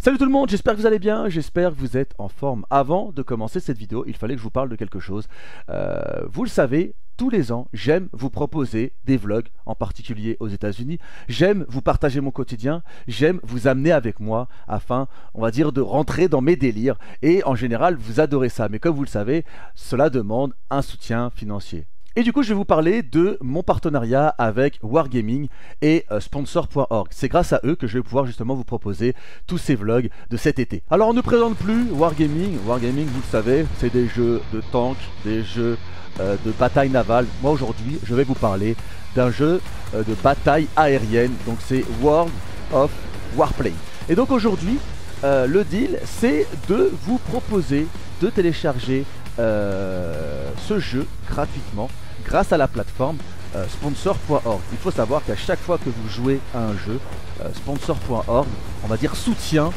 Salut tout le monde, j'espère que vous allez bien, j'espère que vous êtes en forme. Avant de commencer cette vidéo, il fallait que je vous parle de quelque chose. Vous le savez, tous les ans, j'aime vous proposer des vlogs, en particulier aux États-Unis. J'aime vous partager mon quotidien, j'aime vous amener avec moi afin, on va dire, de rentrer dans mes délires. Et en général, vous adorez ça, mais comme vous le savez, cela demande un soutien financier. Et du coup, je vais vous parler de mon partenariat avec Wargaming et sponsor.org. C'est grâce à eux que je vais pouvoir justement vous proposer tous ces vlogs de cet été. Alors, on ne présente plus Wargaming. Wargaming, vous le savez, c'est des jeux de tanks, des jeux de bataille navale. Moi, aujourd'hui, je vais vous parler d'un jeu de bataille aérienne. Donc, c'est World of Warplane. Et donc, aujourd'hui, le deal, c'est de vous proposer de télécharger ce jeu gratuitement grâce à la plateforme sponsor.org. Il faut savoir qu'à chaque fois que vous jouez à un jeu, sponsor.org, on va dire, soutient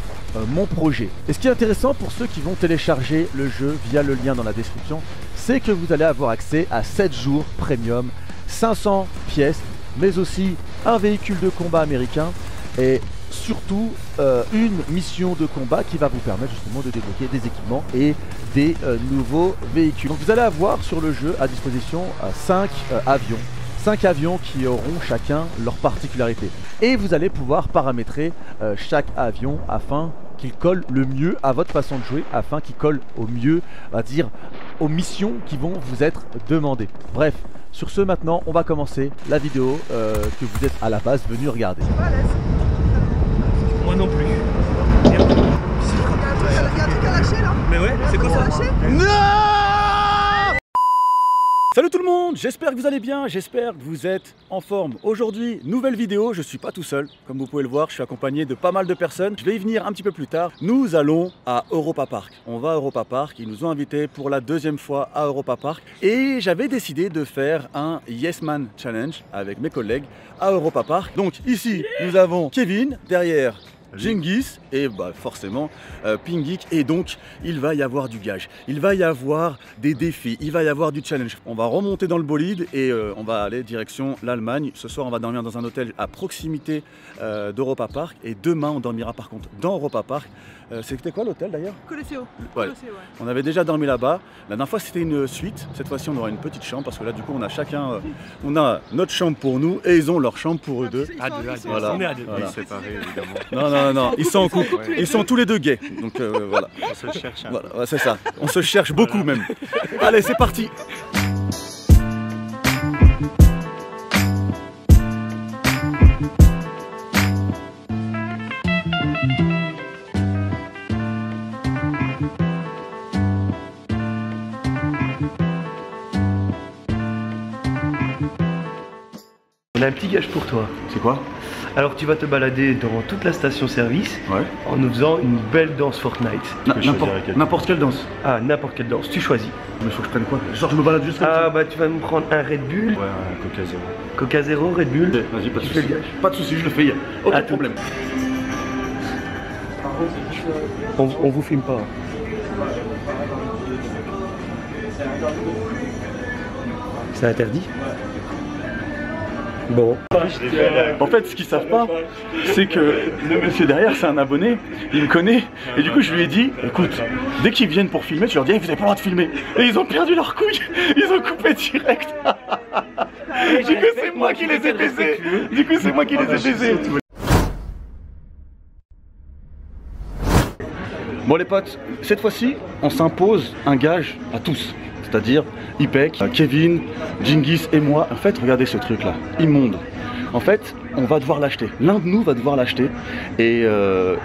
mon projet. Et ce qui est intéressant pour ceux qui vont télécharger le jeu via le lien dans la description, c'est que vous allez avoir accès à 7 jours premium, 500 pièces, mais aussi un véhicule de combat américain et surtout une mission de combat qui va vous permettre justement de débloquer des équipements et des nouveaux véhicules. Donc vous allez avoir sur le jeu à disposition 5 avions. 5 avions qui auront chacun leur particularité. Et vous allez pouvoir paramétrer chaque avion afin qu'il colle le mieux à votre façon de jouer, afin qu'il colle au mieux, on va dire, aux missions qui vont vous être demandées. Bref, sur ce, maintenant, on va commencer la vidéo que vous êtes à la base venu regarder. Moi non plus. Mais ouais, c'est quoi ça? Non! Salut tout le monde, j'espère que vous allez bien, j'espère que vous êtes en forme. Aujourd'hui, nouvelle vidéo, je suis pas tout seul. Comme vous pouvez le voir, je suis accompagné de pas mal de personnes. Je vais y venir un petit peu plus tard. Nous allons à Europa Park. On va à Europa Park, ils nous ont invités pour la deuxième fois à Europa Park. Et j'avais décidé de faire un Yes Man Challenge avec mes collègues à Europa Park. Donc ici, nous avons Kevin, derrière Genghis et forcément Pingik, et donc il va y avoir du gage, il va y avoir des défis, il va y avoir du challenge. On va remonter dans le bolide et on va aller direction l'Allemagne. Ce soir on va dormir dans un hôtel à proximité d'Europa Park et demain on dormira par contre dans Europa Park. C'était quoi l'hôtel d'ailleurs? Colosseo. Ouais. On avait déjà dormi là-bas. La dernière fois c'était une suite, cette fois-ci on aura une petite chambre parce que là du coup on a chacun, on a notre chambre pour nous et ils ont leur chambre pour eux deux. Voilà. On est à deux. Voilà. Séparés évidemment. Non, ils sont en couple, Ouais. ils sont tous les deux gays, donc voilà. On se cherche. Voilà, ouais, c'est ça, on se cherche beaucoup même. Allez, c'est parti. On a un petit gage pour toi. C'est quoi? Alors tu vas te balader dans toute la station-service Ouais. en nous faisant une belle danse Fortnite. N'importe quelle danse. Ah, n'importe quelle danse, tu choisis. Mais faut que je prenne quoi? Genre je me balade juste comme Ah ça. bah tu vas me prendre un Red Bull, Ouais, un Coca Zéro. Coca Zéro, Red Bull. Ok, vas-y, pas de Tu fais soucis. le gage. Pas de soucis, je le fais, aucun À tout. problème. On vous filme pas. C'est interdit? Bon. En fait, ce qu'ils savent pas, c'est que le monsieur derrière, c'est un abonné, il me connaît, et du coup, je lui ai dit, écoute, dès qu'ils viennent pour filmer, tu leur dis, hey, vous avez pas le droit de filmer. Et ils ont perdu leur couille, ils ont coupé direct. Du coup, c'est moi qui les ai baisés. Du coup, c'est moi qui les ai baisés. Bon les potes, cette fois-ci, on s'impose un gage à tous. C'est-à-dire Ipek, Kevin, Genghis et moi. En fait, regardez ce truc là, immonde. En fait, on va devoir l'acheter. L'un de nous va devoir l'acheter. Et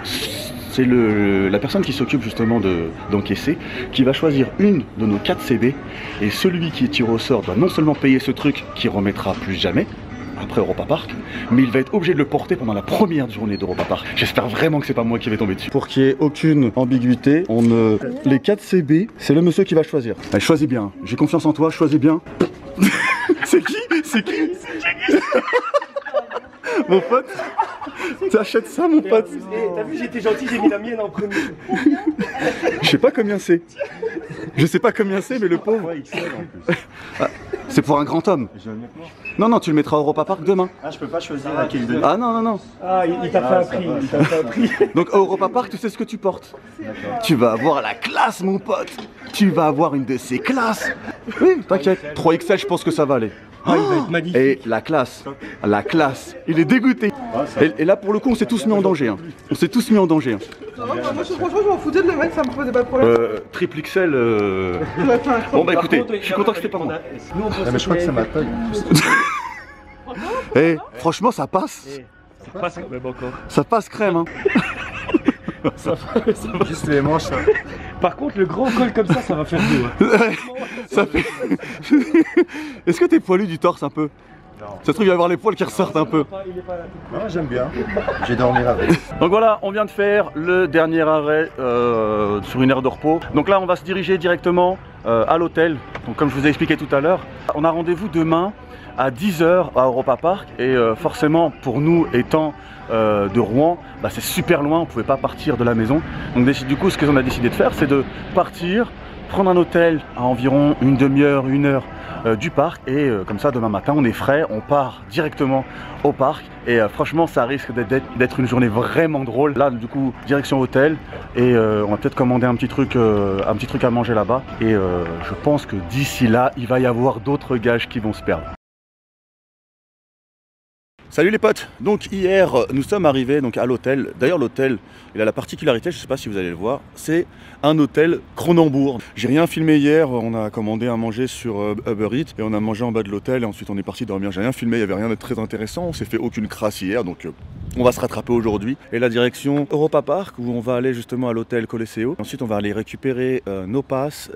c'est la personne qui s'occupe justement d'encaisser qui va choisir une de nos 4 CB. Et celui qui est tiré au sort doit non seulement payer ce truc qu'il remettra plus jamais après Europa Park, mais il va être obligé de le porter pendant la première journée d'Europa Park. J'espère vraiment que c'est pas moi qui vais tomber dessus. Pour qu'il n'y ait aucune ambiguïté, les 4 CB, c'est le monsieur qui va choisir. Allez, choisis bien, j'ai confiance en toi, choisis bien. C'est qui? C'est qui? Mon pote, t'achètes ça mon pote? T'as vu, j'étais gentil, j'ai mis la mienne en premier. Je sais pas combien c'est. Je sais pas combien c'est, mais le pauvre. Ah, c'est pour un grand homme. Je vais le mettre moi. Non, non, tu le mettras à Europa Park demain. Ah, je peux pas choisir à qui le donner. Ah non, non, non. Ah, il t'a fait un prix. Il t'a fait un prix. Donc à Europa Park, tu sais ce que tu portes. Tu vas avoir la classe, mon pote. Tu vas avoir une de ces classes. Oui, t'inquiète. 3XL, je pense que ça va aller. Ah, il va être magnifique. Et la classe, il est dégoûté. Et là, pour le coup, on s'est tous mis en danger. Hein. On s'est tous mis en danger. Hein. Non, moi, franchement, je m'en foutais de le mettre, ça me posait pas de problème. Triple XL. Bon, bah écoutez, je suis content que c'était pas moi. Ah, mais je crois que c'est ma taille. Eh, franchement, ça passe. Ça passe quand même encore. Ça passe crème. Hein. Juste les manches. Hein. Par contre, le grand col comme ça va faire deux. Hein. Ça fait... Est-ce que t'es poilu du torse un peu? Non. Ça se trouve, il va y avoir les poils qui ressortent un peu. Non, j'aime bien. J'ai dormi avec. Donc voilà, on vient de faire le dernier arrêt sur une aire de repos. Donc là, on va se diriger directement à l'hôtel. Donc comme je vous ai expliqué tout à l'heure, on a rendez-vous demain à 10 h à Europa Park. Et forcément, pour nous étant de Rouen, bah, c'est super loin, on ne pouvait pas partir de la maison. Donc du coup, ce qu'on a décidé de faire, c'est de partir, prendre un hôtel à environ une demi-heure, une heure du parc, et comme ça demain matin on est frais, on part directement au parc, et franchement ça risque d'être une journée vraiment drôle. Là du coup direction hôtel, et on va peut-être commander un petit truc à manger là-bas, et je pense que d'ici là il va y avoir d'autres gages qui vont se perdre. Salut les potes, donc hier nous sommes arrivés donc à l'hôtel. D'ailleurs l'hôtel, il a la particularité, je ne sais pas si vous allez le voir, c'est un hôtel Cronenbourg. J'ai rien filmé hier, on a commandé à manger sur Uber Eats et on a mangé en bas de l'hôtel et ensuite on est parti dormir. J'ai rien filmé, il n'y avait rien de très intéressant, on s'est fait aucune crasse hier, donc on va se rattraper aujourd'hui. Et la direction Europa Park où on va aller justement à l'hôtel Colosseo. Ensuite on va aller récupérer nos passes,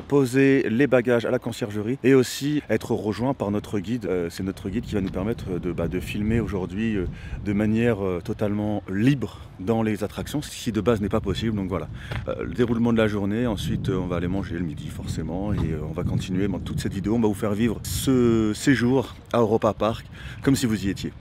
poser les bagages à la conciergerie et aussi être rejoint par notre guide. C'est notre guide qui va nous permettre de filmer aujourd'hui de manière totalement libre dans les attractions, ce qui de base n'est pas possible. Donc voilà, le déroulement de la journée, ensuite on va aller manger le midi forcément, et on va continuer dans toute cette vidéo, on va vous faire vivre ce séjour à Europa Park comme si vous y étiez.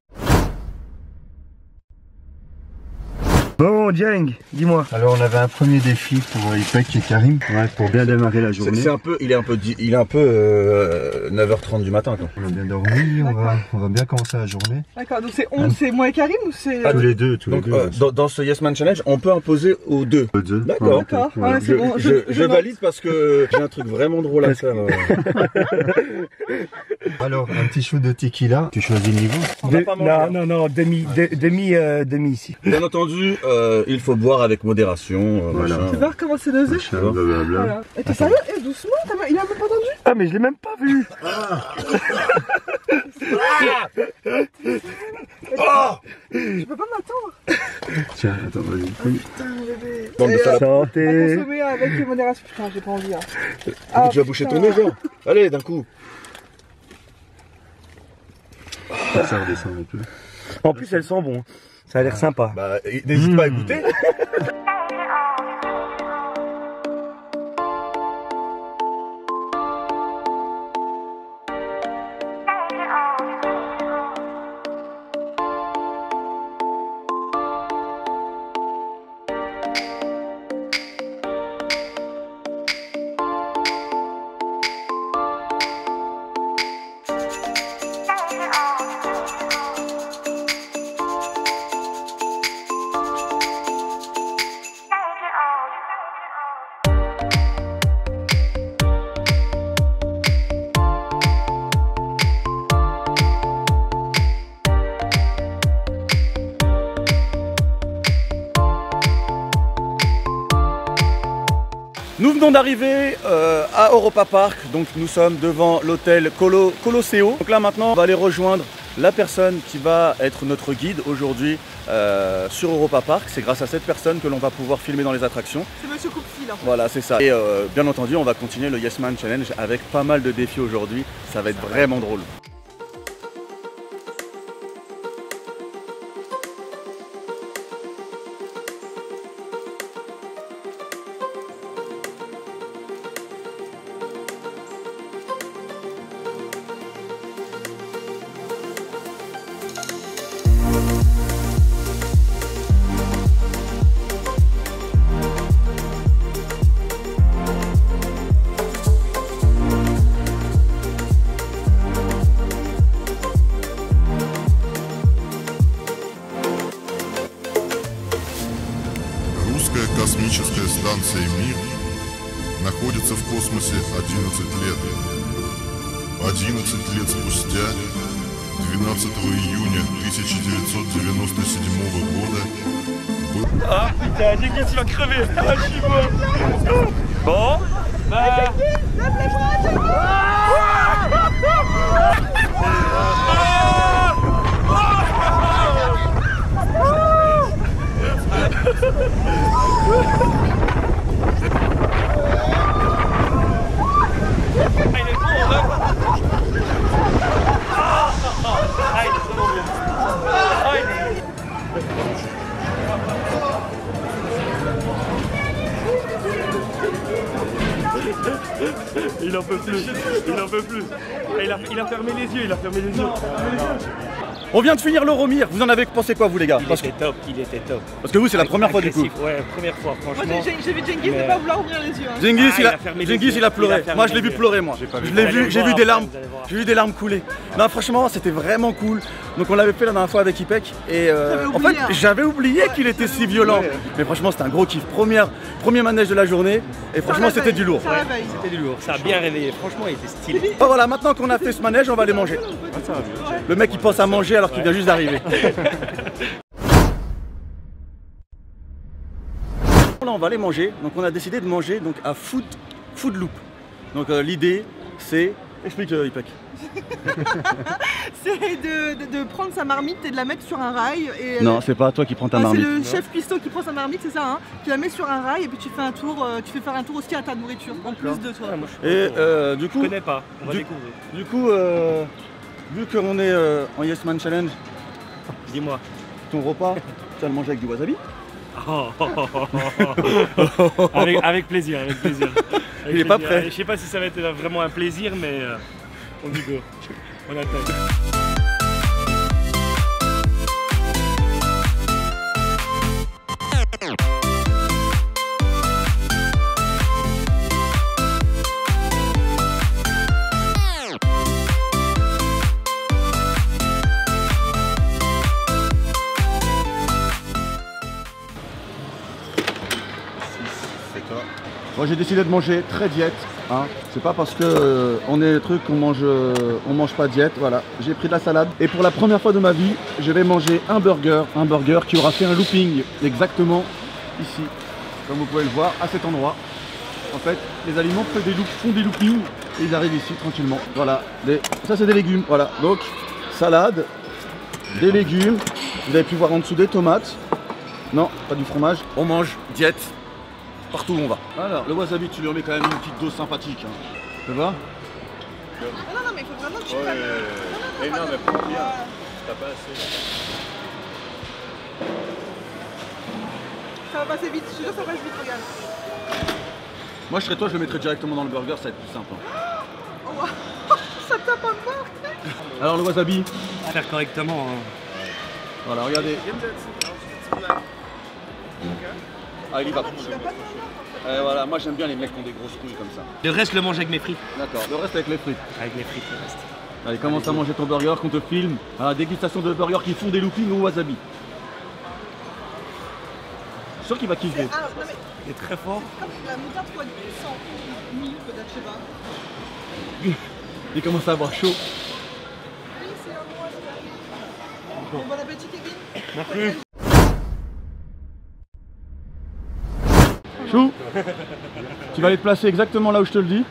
Bon, Dieng, dis-moi. Alors, on avait un premier défi pour Ipek et Karim, ouais, pour bien démarrer la journée. Il est un peu 9h30 du matin, quoi. On a bien dormi, on va bien commencer la journée. D'accord, donc c'est moi et Karim ou c'est... Tous les deux, tous les deux. Dans ce Yes Man Challenge, on peut imposer aux deux. D'accord. D'accord, ouais, c'est bon. Je valide parce que j'ai un truc vraiment drôle à faire. Alors, un petit shoot de tequila, tu choisis le niveau. Non, demi ici. Bien entendu, il faut boire avec modération. Voilà. Tu vas recommencer nos œufs. Blablabla. Voilà. Et t'es sérieux? Eh, doucement, il a même pas entendu? Ah, mais je l'ai même pas vu. Je peux pas m'attendre. Tiens, attends, vas-y. Putain, bébé. Bande de salopes. Santé. Consommer avec modération. Putain, j'ai pas envie. Hein. Tu vas boucher ton nez, genre. Allez, d'un coup. Ça redescend un peu. En plus, elles sont bon. Ça a l'air sympa. Bah, n'hésite pas à goûter. Nous venons d'arriver à Europa Park, donc nous sommes devant l'hôtel Colosseo. Donc là maintenant on va aller rejoindre la personne qui va être notre guide aujourd'hui sur Europa Park. C'est grâce à cette personne que l'on va pouvoir filmer dans les attractions. C'est Monsieur Coupefil. Voilà, c'est ça. Et bien entendu on va continuer le Yes Man Challenge avec pas mal de défis aujourd'hui. Ça va être vraiment drôle. Американская космическая станция «Мир» находится в космосе 11 лет. 11 лет спустя, 12 июня 1997 года, Ah putain, j'ai qu'il va crever. Ah, je suis mort. Bon, bah... Il en peut plus, il en peut plus. Il a fermé les yeux, il a fermé les yeux. On vient de finir l'Euromir, vous en avez pensé quoi vous les gars? Il était top, il était top. Parce que vous c'est la première fois du coup. Ouais, première fois Moi franchement. j'ai vu Genghis ne pas vouloir ouvrir les yeux. Hein. Genghis, Ah, il a pleuré. Moi je l'ai vu pleurer moi. Je l'ai vu, j'ai vu des larmes. J'ai vu des larmes couler. Non franchement c'était vraiment cool. Donc on l'avait fait la dernière fois avec Ipek et en fait j'avais oublié qu'il était si violent. Mais franchement c'était un gros kiff. Premier manège de la journée et franchement c'était du lourd. Ça réveille. C'était du lourd, ça a bien réveillé, franchement il était stylé. Oh voilà, maintenant qu'on a fait ce manège, on va aller manger. Le mec il pense à manger alors qu'il vient juste d'arriver. Là on va aller manger, donc on a décidé de manger donc à Food Loop. Donc l'idée c'est... Explique Ipek. C'est de prendre sa marmite et de la mettre sur un rail. Et Non c'est pas toi qui prends ta c'est marmite. le chef cuistot qui prend sa marmite, c'est ça, hein. Tu la mets sur un rail et puis tu fais un tour, tu fais faire un tour aussi à ta nourriture, en plus de toi. Et du coup... Je connais pas, on va découvrir. Du coup, vu qu'on est en Yes Man Challenge, Dis-moi. ton repas, tu vas le manger avec du wasabi. Avec plaisir, avec plaisir. Il est pas prêt. Je sais pas si ça va être vraiment un plaisir, mais on dit go. On attaque. Moi j'ai décidé de manger très diète, hein. C'est pas parce que on est truc qu'on mange pas diète, voilà. J'ai pris de la salade et pour la première fois de ma vie, je vais manger un burger qui aura fait un looping exactement ici, comme vous pouvez le voir à cet endroit. En fait, les aliments font des loopings et ils arrivent ici tranquillement. Voilà, ça c'est des légumes, voilà. Donc salade, des légumes, vous avez pu voir en dessous des tomates. Non, pas du fromage. On mange diète. Partout où on va. Alors, le wasabi, tu lui en mets quand même une petite dose sympathique. Hein. Tu vois? Non, mais il faut vraiment que tu prennes. Et non, mais prends bien. T'as pas assez. Ça va passer vite, je te jure, ça passe vite, regarde. Moi, je serais toi, je le mettrais directement dans le burger, ça va être plus simple. Hein. Oh, wow. Ça tape un mort. Alors, le wasabi. Faire correctement. Hein. Voilà, regardez. Ah, il y va. Voilà, moi j'aime bien les mecs qui ont des grosses couilles comme ça. Le reste, je le mange avec mes frites. D'accord, le reste avec les frites. Avec les frites, le reste. Allez, commence à manger ton burger, qu'on te filme. Voilà, dégustation de burgers qui font des loopings au wasabi. Je suis sûr qu'il va kiffer. Ah, non, mais Il est très fort. comme la moutarde fois 100 000 peut-être, je sais pas. Il commence à avoir chaud. Oui, c'est un bon appétit, Kevin. Merci. Chou, tu vas aller te placer exactement là où je te le dis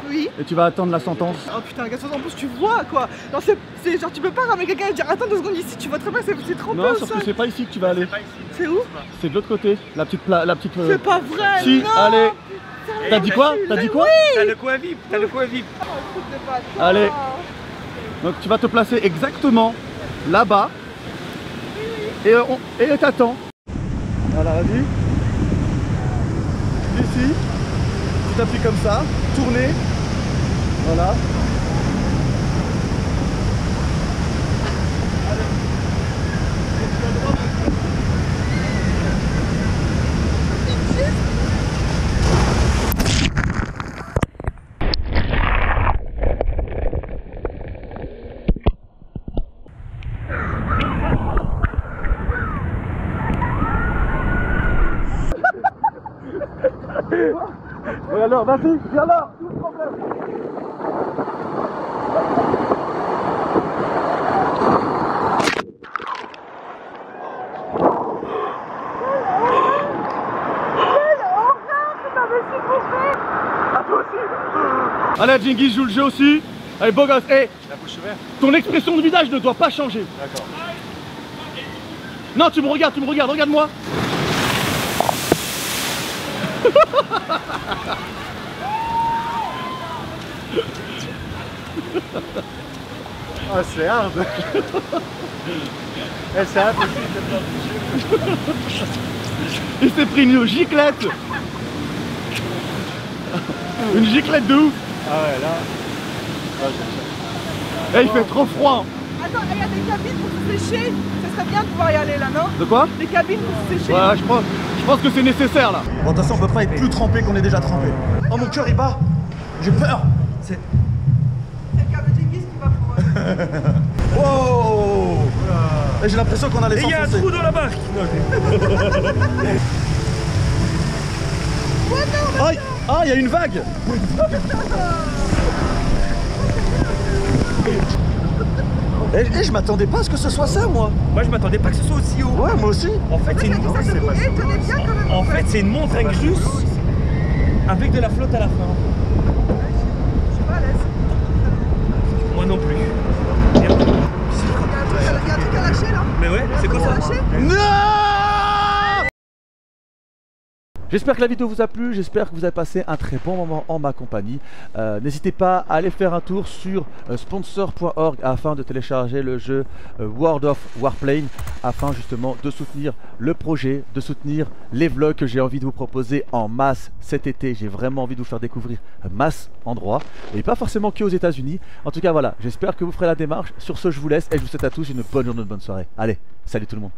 Oui. et tu vas attendre la sentence. Oh putain, regarde, en plus tu vois quoi. Non, c'est genre tu peux pas ramener quelqu'un et dire attends 2 secondes ici, tu vois très bien, c'est trop Non, peu sauf ça. que c'est pas ici que tu vas aller. C'est où? C'est de l'autre côté, la petite... C'est pas vrai. Si, non. allez. T'as dit quoi? T'as dit quoi? T'as le quoi vip, t'as le quoi vip. Oh, écoute, c'est pas toi. Allez. Donc tu vas te placer exactement là-bas et t'attends. Voilà, vas-y. Ici, tu t'appuies comme ça, tourner. Voilà. Et alors, vas-y, viens là, tout le problème. Allez, Djinguis joue le jeu aussi. Allez, beau gosse. Hey, La bouche ouverte. ton expression de visage ne doit pas changer. D'accord. Non, tu me regardes, regarde-moi. Oh, c'est hard. Eh, c'est impossible de pas bouger. Il s'est pris une giclette. Une giclette de ouf. Ah ouais, là. Ah, Eh, il fait trop froid. Attends, il y a des cabines pour se sécher. Ça serait bien de pouvoir y aller là, non? De quoi? Des cabines pour se sécher. Ouais, je pense que c'est nécessaire là. Bon, de toute façon, on peut pas être plus trempé qu'on est déjà trempé. Oh, mon cœur il bat. J'ai peur. C'est. C'est le câble Djinguis qui va pour. Wow. Et j'ai l'impression qu'on allait Et il y a un s'enfoncer. trou dans la barque. Aïe. Ah, il y a une vague. Et je m'attendais pas à ce que ce soit ça, moi. Moi, je m'attendais pas que ce soit aussi haut. Ouais, moi aussi. En fait, c'est une... Ça se courait, tenez bien quand même. En fait, c'est une montagne russe avec de la flotte à la fin. Je suis pas à l'aise. Moi non plus. Il y a un truc à lâcher là. Mais ouais, c'est quoi ça? Lâcher. Non. J'espère que la vidéo vous a plu, j'espère que vous avez passé un très bon moment en ma compagnie. N'hésitez pas à aller faire un tour sur sponsor.org afin de télécharger le jeu World of Warplane afin justement de soutenir le projet, de soutenir les vlogs que j'ai envie de vous proposer en masse cet été. J'ai vraiment envie de vous faire découvrir masse endroits et pas forcément que aux États-Unis. En tout cas voilà, j'espère que vous ferez la démarche. Sur ce, je vous laisse et je vous souhaite à tous une bonne journée, une bonne soirée. Allez, salut tout le monde.